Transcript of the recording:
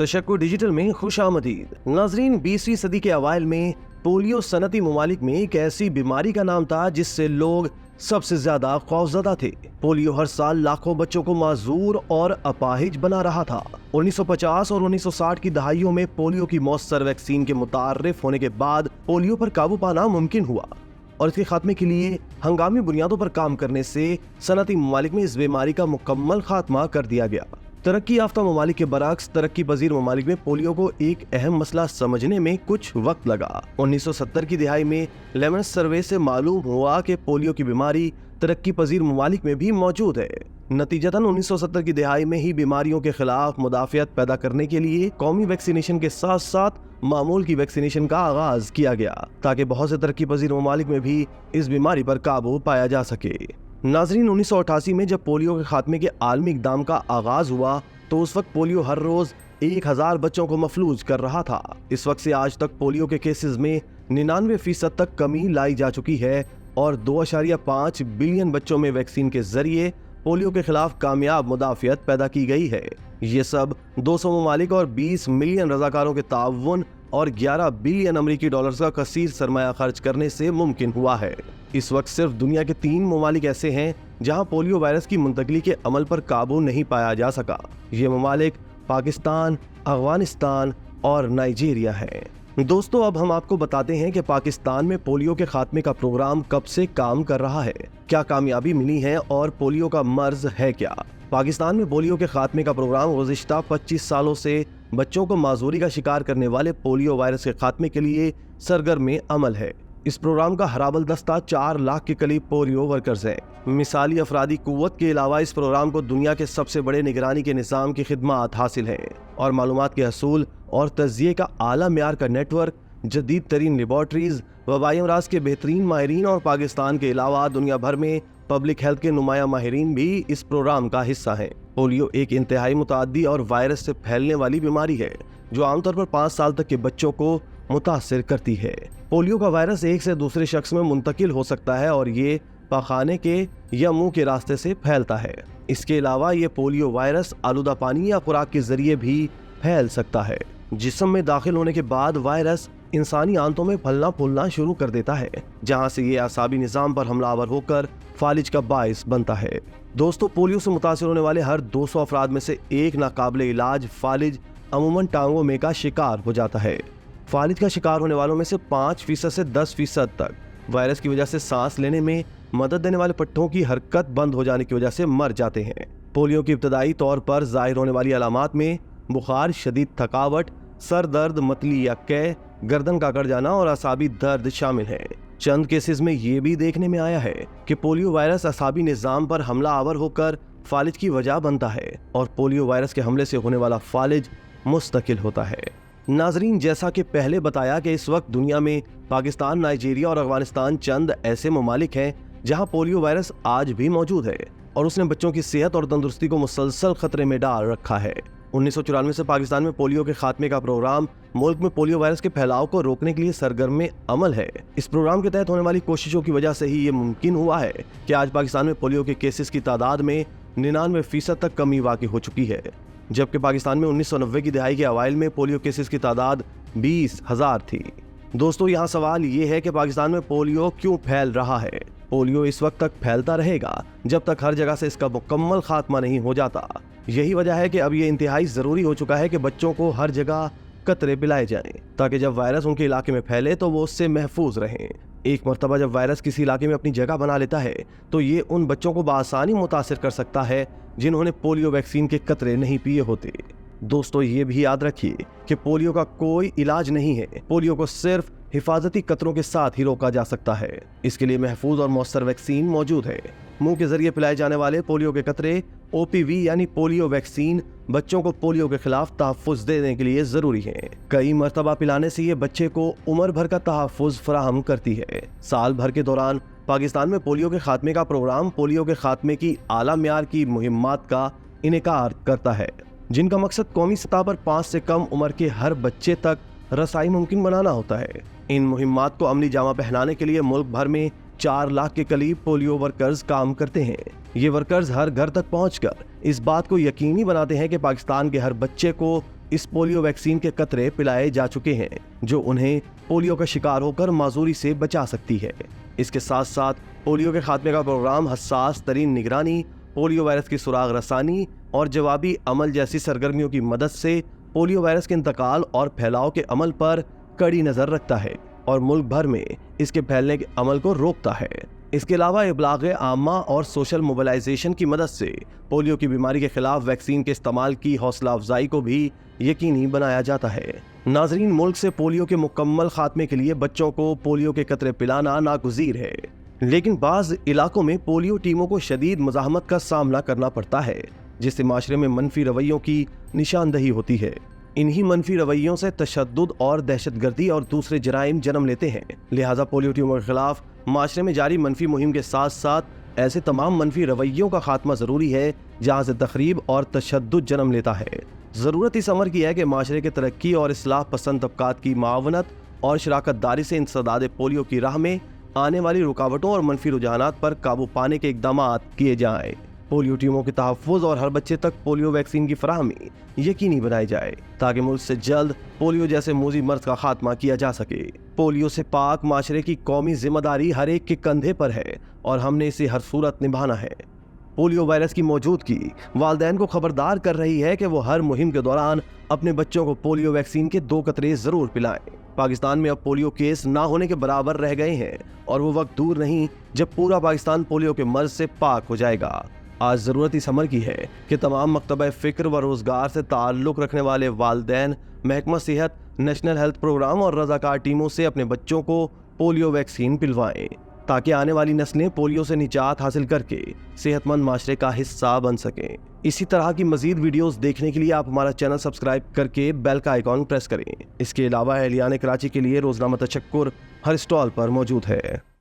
तशक्कुर digital में खुशामदीद। नाजरीन, 20वीं सदी के अवाइल में पोलियो सनती ममालिक में एक ऐसी बीमारी का नाम था जिससे लोग सबसे ज्यादा खौफजदा थे। पोलियो हर साल लाखों बच्चों को माजूर और अपाहिज बना रहा था। 1950 और 1960 की दहाइयों में पोलियो की मौसर वैक्सीन के मुतारिफ होने के बाद पोलियो पर काबू पाना मुमकिन हुआ और इसके खात्मे के लिए हंगामी बुनियादों पर काम करने से सनती ममालिक में इस बीमारी का मुकम्मल खात्मा कर दिया गया। तरक्की याफ्ता ममालिक के बरक्स तरक्की पजीर ममालिक में पोलियो को एक अहम मसला समझने में कुछ वक्त लगा। 1970 की दिहाई में लेमन सर्वे से मालूम हुआ कि पोलियो की बीमारी तरक्की पजीर ममालिक में भी मौजूद है। नतीजतन 1970 की दिहाई में ही बीमारियों के खिलाफ मुदाफियत पैदा करने के लिए कौमी वैक्सीनेशन के साथ साथ मामूल की वैक्सीनेशन का आगाज किया गया ताकि बहुत से तरक्की पजीर ममालिक में भी इस बीमारी पर काबू पाया जा सके। नाजरीन, 1988 में जब पोलियो के खात्मे के आलमी इक़दाम का आगाज हुआ तो उस वक्त पोलियो हर रोज 1000 बच्चों को मफलूज कर रहा था। इस वक्त से आज तक पोलियो के केसेस में 99% तक कमी लाई जा चुकी है और 2.5 बिलियन बच्चों में वैक्सीन के जरिए पोलियो के खिलाफ कामयाब मुदाफियत पैदा की गई है। ये सब 200 ममालिक और 20 मिलियन रजाकारों के ताउन और 11 बिलियन अमरीकी डॉलर्स का कसीर सरमाया खर्च करने से मुमकिन हुआ है। इस वक्त सिर्फ दुनिया के 3 ममालिक ऐसे हैं जहां पोलियो वायरस की मुंतकली के अमल पर काबू नहीं पाया जा सका। ये ममालिक पाकिस्तान, अफगानिस्तान और नाइजीरिया है। दोस्तों, अब हम आपको बताते हैं कि पाकिस्तान में पोलियो के खात्मे का प्रोग्राम कब से काम कर रहा है, क्या कामयाबी मिली है और पोलियो का मर्ज है क्या। पाकिस्तान में पोलियो के खात्मे का प्रोग्राम गुज़िश्ता 25 सालों से बच्चों को माजूरी का शिकार करने वाले पोलियो वायरस के खात्मे के लिए सरगर्म अमल है। इस प्रोग्राम का हराबल दस्ता 4 लाख के करीब पोलियो वर्कर्स है। मिसाली अफरादी कुव्वत के अलावा इस प्रोग्राम को दुनिया के सबसे बड़े निगरानी के निज़ाम की खिदमत हासिल है और मालूमात के हसूल और तज्जिये का आला म्यार का नेटवर्क, जदीद तरीन लेबॉर्ट्रीज, वबाई अमराज के बेहतरीन माहिरीन और पाकिस्तान के अलावा दुनिया भर में पब्लिक हेल्थ के नुमाया माहिरीन भी इस प्रोग्राम का हिस्सा है। पोलियो एक इंतहाई मुताद्दी और वायरस से फैलने वाली बीमारी है जो आमतौर पर 5 साल तक के बच्चों को मुतासिर करती है। पोलियो का वायरस एक से दूसरे शख्स में मुंतकिल हो सकता है और ये पाखाने के या मुंह के रास्ते से फैलता है। इसके अलावा ये पोलियो वायरस आलूदा पानी या खुराक के जरिए भी फैल सकता है। जिस्म में दाखिल होने के बाद वायरस इंसानी आंतों में फलना फूलना शुरू कर देता है, जहां से ये आसाबी निज़ाम पर हमलावर होकर फालिज का बाइस बनता है। दोस्तों, पोलियो से मुतासिर होने वाले हर 200 अफराद में से एक नाकाबिले इलाज फालिज अमूमन टांगों में का शिकार हो जाता है। फालिज का शिकार होने वालों में से 5% से 10% तक वायरस की वजह से सांस लेने में मदद देने वाले पट्टों की हरकत बंद हो जाने की वजह से मर जाते हैं। पोलियो की इब्तदाई तौर पर जाहिर होने वाली अलामात में बुखार, शदीद थकावट, सर दर्द, मतली या कै, गर्दन का कट जाना और असाबी दर्द शामिल है। चंद केसेस में ये भी देखने में आया है कि पोलियो वायरस असाबी निज़ाम पर हमला आवर होकर फालिज की वजह बनता है और पोलियो वायरस के हमले से होने वाला फालिज मुस्तकिल होता है। नाजरीन, जैसा कि पहले बताया कि इस वक्त दुनिया में पाकिस्तान, नाइजीरिया और अफगानिस्तान चंद ऐसे ममालिक हैं जहां पोलियो वायरस आज भी मौजूद है और उसने बच्चों की सेहत और तंदुरुस्ती को मुसलसल खतरे में डाल रखा है। 1994 से पाकिस्तान में पोलियो के खात्मे का प्रोग्राम मुल्क में पोलियो वायरस के फैलाव को रोकने के लिए सरगर्म अमल है। इस प्रोग्राम के तहत होने वाली कोशिशों की वजह से ही ये मुमकिन हुआ है कि आज पाकिस्तान में पोलियो के केसेस की तादाद में 99% तक कमी वाक़ई हो चुकी है, जबकि पाकिस्तान में 1990 की दिहाई के अवाइल में पोलियो केसेस की तादाद 20,000 थी। दोस्तों, यहाँ सवाल ये है कि पाकिस्तान में पोलियो क्यों फैल रहा है। पोलियो इस वक्त तक फैलता रहेगा जब तक हर जगह से इसका मुकम्मल खात्मा नहीं हो जाता। यही वजह है कि अब ये इंतहाई ज़रूरी हो चुका है कि बच्चों को हर जगह कतरे पिलाए जाएं ताकि जब वायरस उनके इलाके में फैले तो वो उससे महफूज रहें। एक मरतबा जब वायरस किसी इलाके में अपनी जगह बना लेता है तो ये उन बच्चों को बआसानी मुतासिर कर सकता है जिन्होंने पोलियो वैक्सीन के कतरे नहीं पिए होते। दोस्तों, ये भी याद रखिए कि पोलियो का कोई इलाज नहीं है। पोलियो को सिर्फ हिफाजती कतरों के साथ ही रोका जा सकता है। इसके लिए महफूज और मौसर वैक्सीन मौजूद है। मुंह के जरिए पिलाए जाने वाले पोलियो के कतरे OPV यानी पोलियो वैक्सीन बच्चों को पोलियो के खिलाफ तहफ़्फ़ुज़ देने के लिए ज़रूरी है। कई मरतबा पिलाने से ये बच्चे को उम्र भर का तहफ़्फ़ुज़ फराहम करती है। साल भर के दौरान पाकिस्तान में पोलियो के खात्मे का प्रोग्राम पोलियो के खात्मे की आला म्यार की मुहिम्मात का इनेकार करता है, जिनका मकसद कौमी सतह पर 5 से कम उम्र के हर बच्चे तक रसाई मुमकिन बनाना होता है। इन मुहिम्मात को अमली जामा पहनाने के लिए मुल्क भर में 4 लाख के करीब पोलियो वर्कर्स काम करते हैं। ये वर्कर्स हर घर तक पहुंचकर इस बात को यकीनी बनाते हैं कि पाकिस्तान के हर बच्चे को इस पोलियो वैक्सीन के कतरे पिलाए जा चुके हैं जो उन्हें पोलियो का शिकार होकर माजूरी से बचा सकती है। इसके साथ साथ पोलियो के खात्मे का प्रोग्राम हसास तरीन निगरानी, पोलियो वायरस की सुराग रसानी और जवाबी अमल जैसी सरगर्मियों की मदद से पोलियो वायरस के इंतकाल और फैलाव के अमल पर कड़ी नजर रखता है और मुल्क भर में इसके फैलने के अमल को रोकता है। इसके अलावा इब्लाग आमा और सोशल मोबिलाइजेशन की मदद से पोलियो की बीमारी के खिलाफ वैक्सीन के इस्तेमाल की हौसला अफजाई को भी यकीनी बनाया जाता है। नाजरीन, मुल्क से पोलियो के मुकम्मल खात्मे के लिए बच्चों को पोलियो के कतरे पिलाना नागुज़ीर है, लेकिन बाज़ इलाकों में पोलियो टीमों को शदीद मज़ाहमत का सामना करना पड़ता है, जिससे माशरे में मनफी रवैयों की निशानदही होती है। इन्हीं मनफी रवैयों से तशद्दुद और दहशतगर्दी और दूसरे जराइम जन्म लेते हैं। लिहाजा पोलियो टीमों के खिलाफ माशरे में जारी मनफी मुहिम के साथ साथ ऐसे तमाम मनफी रवैयों का खात्मा ज़रूरी है जहाँ से तखरीब और तशद्दुद जन्म लेता है। ज़रूरत इस अमर की है कि माशरे के तरक्की और इस्लाह पसंद तबकात की मावनत और शराकत दारी से इंसदाद पोलियो की राह में आने वाली रुकावटों और मनफी रुझानात पर काबू पाने के इक़दाम किए जाएँ। पोलियो टीमों के तहफ़्फ़ुज़ और हर बच्चे तक पोलियो वैक्सीन की फराहमी यकीनी बनाई जाए ताकि मुल्क से जल्द पोलियो जैसे मूजी मर्ज का खात्मा किया जा सके। पोलियो से पाक माशरे की कौमी जिम्मेदारी हर एक के कंधे पर है और हमने इसे हर सूरत निभाना है। पोलियो वायरस की मौजूदगी वालिदैन को खबरदार कर रही है कि वो हर मुहिम के दौरान अपने बच्चों को पोलियो वैक्सीन के 2 कतरे ज़रूर पिलाएं। पाकिस्तान में अब पोलियो केस ना होने के बराबर रह गए हैं और वो वक्त दूर नहीं जब पूरा पाकिस्तान पोलियो के मर्ज से पाक हो जाएगा। आज ज़रूरत इस अमर की है कि तमाम मकतबा फ़िक्र व रोज़गार से ताल्लुक़ रखने वाले वालिदैन, महकमा सेहत, नेशनल हेल्थ प्रोग्राम और रज़ाकार टीमों से अपने बच्चों को पोलियो वैक्सीन पिलवाएं ताकि आने वाली नस्लें पोलियो से निजात हासिल करके सेहतमंद माशरे का हिस्सा बन सकें। इसी तरह की मज़ीद वीडियोस देखने के लिए आप हमारा चैनल सब्सक्राइब करके बेल का आइकॉन प्रेस करें। इसके अलावा अहलियान कराची के लिए रोज़नामा तशक्कुर हर स्टॉल पर मौजूद है।